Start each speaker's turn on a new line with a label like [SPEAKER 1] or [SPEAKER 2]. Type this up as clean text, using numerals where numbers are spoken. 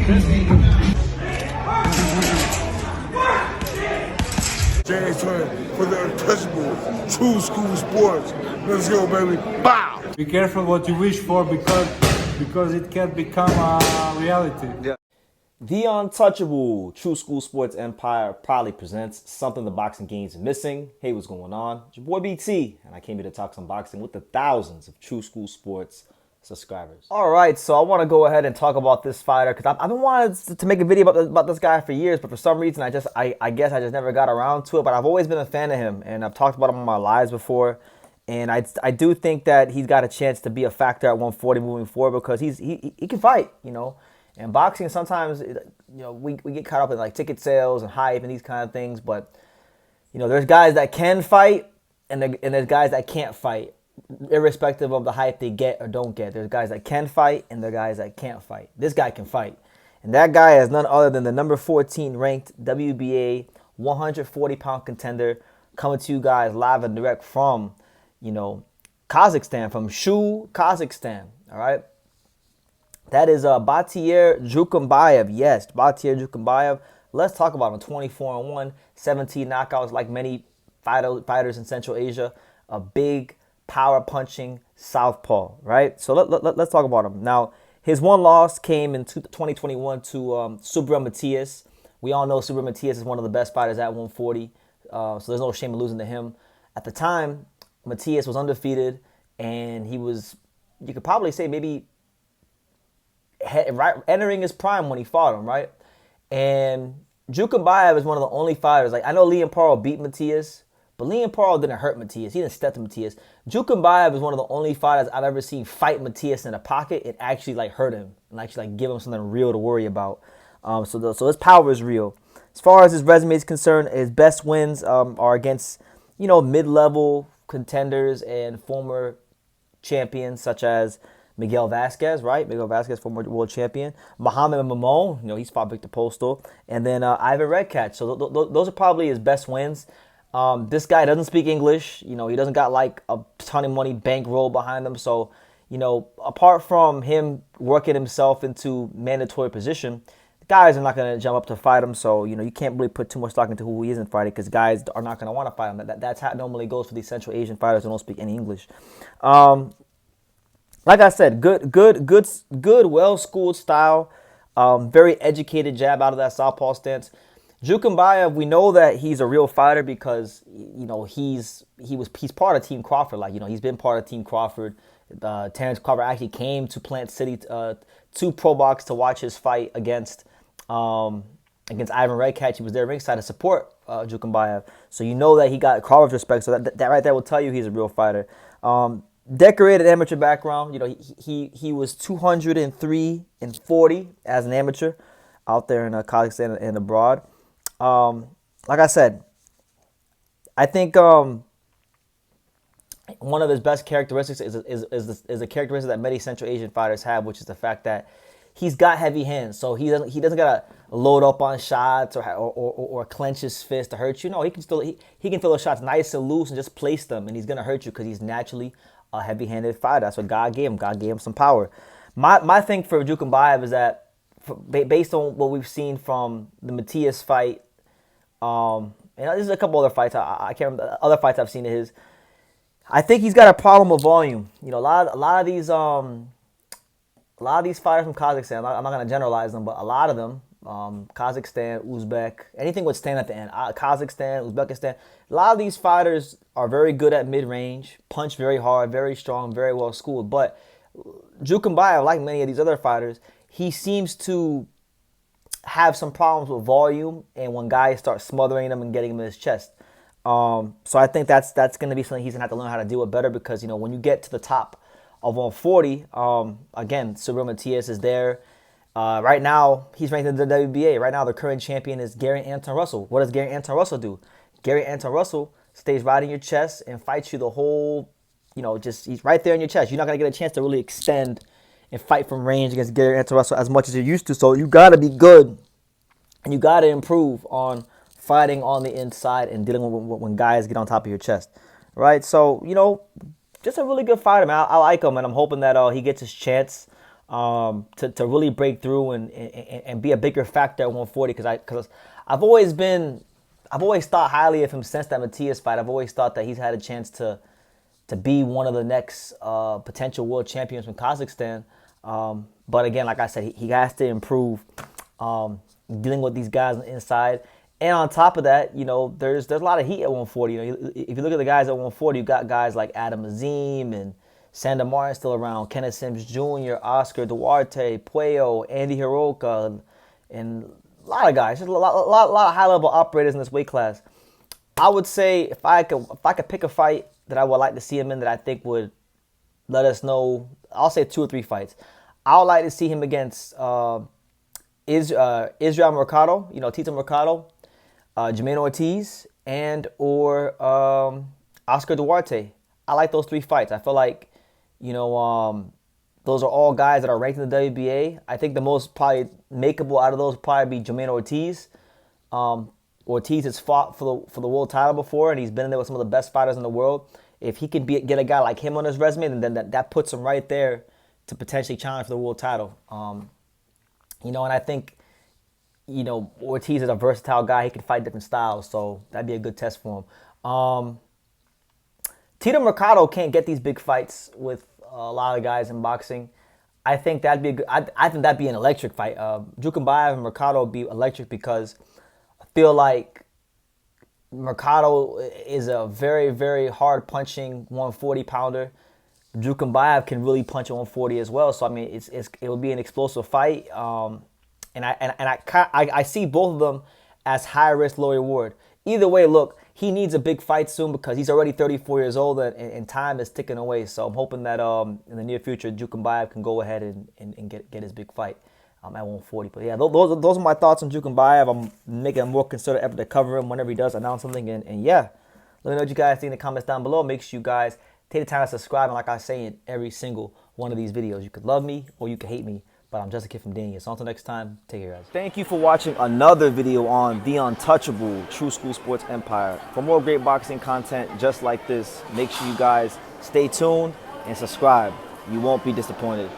[SPEAKER 1] James Turner for the untouchable true school sports. Let's go, baby. Bow!
[SPEAKER 2] Be careful what you wish for because it can become a reality.
[SPEAKER 3] Yeah. The Untouchable True School Sports Empire proudly presents something the boxing game is missing. Hey, what's going on? It's your boy BT, and I came here to talk some boxing with the thousands of True School Sports subscribers. All right, so I want to go ahead and talk about this fighter because I've been wanting to make a video about this guy for years, but for some reason I guess I just never got around to it. But I've always been a fan of him, and I've talked about him on my lives before. And I do think that he's got a chance to be a factor at 140 moving forward because he can fight, you know. And boxing, sometimes, you know, we get caught up in like ticket sales and hype and these kind of things. But, you know, there's guys that can fight and there's guys that can't fight, irrespective of the hype they get or don't get. There's guys that can fight and there are guys that can't fight. This guy can fight. And that guy is none other than the number 14 ranked WBA 140-pound contender coming to you guys live and direct from, you know, Kazakhstan, from Shu, Kazakhstan, all right? That is Batyr Jukembayev. Yes, Batyr Jukembayev. Let's talk about him. 24-1, 17 knockouts, like many fighters in Central Asia. A big, power-punching southpaw, right? So let's talk about him. Now, his one loss came in 2021 to Subra Matias. We all know Subra Matias is one of the best fighters at 140, so there's no shame in losing to him. At the time, Matias was undefeated, and he was, you could probably say, maybe entering his prime when he fought him, right? And Jukembayev is one of the only fighters. Like, I know Liam Parle beat Matias, but Liam Parle didn't hurt Matias. He didn't step to Matias. Jukembayev is one of the only fighters I've ever seen fight Matias in the pocket and actually like hurt him and actually like give him something real to worry about. So his power is real. As far as his resume is concerned, his best wins are against, you know, mid-level contenders and former champions such as Miguel Vasquez, right? Miguel Vasquez, former world champion. Muhammad Mamon, you know, he's fought Victor Postal. And then Ivan Redkach. So those are probably his best wins. This guy doesn't speak English. You know, he doesn't got like a ton of money bankroll behind him. So, you know, apart from him working himself into mandatory position, the guys are not going to jump up to fight him. So, you know, you can't really put too much stock into who he isn't fighting because guys are not going to want to fight him. That's how it normally goes for these Central Asian fighters who don't speak any English. Like I said, good, well-schooled style, very educated jab out of that southpaw stance. Jukembayev, we know that he's a real fighter because, you know, he's part of Team Crawford. Like, you know, he's been part of Team Crawford. Terrence Crawford actually came to Plant City to Pro Box to watch his fight against Ivan Redkach. He was there ringside to support Jukembayev. So you know that he got Crawford's respect. So that right there will tell you he's a real fighter. Decorated amateur background. You know, he was 203-40 as an amateur out there in Kazakhstan and abroad. Like I said, I think one of his best characteristics is a characteristic that many Central Asian fighters have, which is the fact that he's got heavy hands. So he doesn't gotta load up on shots or clench his fist to hurt you. No, he can feel the shots nice and loose and just place them, and he's gonna hurt you because he's naturally a heavy-handed fighter. That's what God gave him. God gave him some power. My thing for Jukembayev is that, based on what we've seen from the Matias fight, and there's a couple other fights. I can't remember other fights I've seen of his. I think he's got a problem with volume. You know, a lot of these fighters from Kazakhstan. I'm not gonna generalize them, but a lot of them, Kazakhstan, Uzbek, anything with stand at the end. Kazakhstan, Uzbekistan. A lot of these fighters are very good at mid-range, punch very hard, very strong, very well schooled. But Jukembayev, like many of these other fighters, he seems to have some problems with volume and when guys start smothering him and getting him in his chest. So I think that's going to be something he's going to have to learn how to deal with better because, you know, when you get to the top of 140, again, Subra Matias is there. Right now, he's ranked in the WBA. Right now, the current champion is Gary Anton Russell. What does Gary Anton Russell do? Gary Anton Russell stays right in your chest and fights you the whole, you know, just he's right there in your chest. You're not going to get a chance to really extend and fight from range against Gary Anton Russell as much as you're used to. So you got to be good and you got to improve on fighting on the inside and dealing with when guys get on top of your chest, right? So, you know, just a really good fighter, man. I like him, and I'm hoping that he gets his chance. to really break through and be a bigger factor at 140. Because I've always thought highly of him since that Matias fight. I've always thought that he's had a chance to be one of the next potential world champions from Kazakhstan. But again, like I said, he has to improve dealing with these guys on the inside. And on top of that, you know, there's a lot of heat at 140. You know, if you look at the guys at 140, you got guys like Adam Azim and Sander Martin still around, Kenneth Sims Jr., Oscar Duarte, Puello, Andy Hiroka, and a lot of guys. Just a lot of high-level operators in this weight class. I would say if I could pick a fight that I would like to see him in that I think would let us know, I'll say 2 or 3 fights. I would like to see him against Israel Mercado, you know, Tito Mercado, Jermaine Ortiz, and or Oscar Duarte. I like those 3 fights. I feel like, you know, those are all guys that are ranked in the WBA. I think the most probably makeable out of those would probably be Jermaine Ortiz. Ortiz has fought for the world title before, and he's been in there with some of the best fighters in the world. If he can get a guy like him on his resume, then that puts him right there to potentially challenge for the world title. You know, and I think, you know, Ortiz is a versatile guy. He can fight different styles, so that'd be a good test for him. Tito Mercado can't get these big fights with a lot of guys in boxing. I think that'd be a good. I think that'd be an electric fight. Jukembayev and Mercado would be electric because I feel like Mercado is a very, very hard punching 140 pounder. Jukembayev can really punch at 140 as well. So I mean, it will be an explosive fight. And I see both of them as high risk, low reward. Either way, look, he needs a big fight soon because he's already 34 years old and time is ticking away. So I'm hoping that in the near future, Jukembayev can go ahead and get his big fight at 140. But yeah, those are my thoughts on Jukembayev. I'm making a more concerted effort to cover him whenever he does announce something. And yeah, let me know what you guys think in the comments down below. Make sure you guys take the time to subscribe. And like I say in every single one of these videos, you could love me or you could hate me. But I'm just a kid from Dania. So until next time, take care, guys. Thank you for watching another video on the untouchable True School Sports Empire. For more great boxing content just like this, make sure you guys stay tuned and subscribe. You won't be disappointed.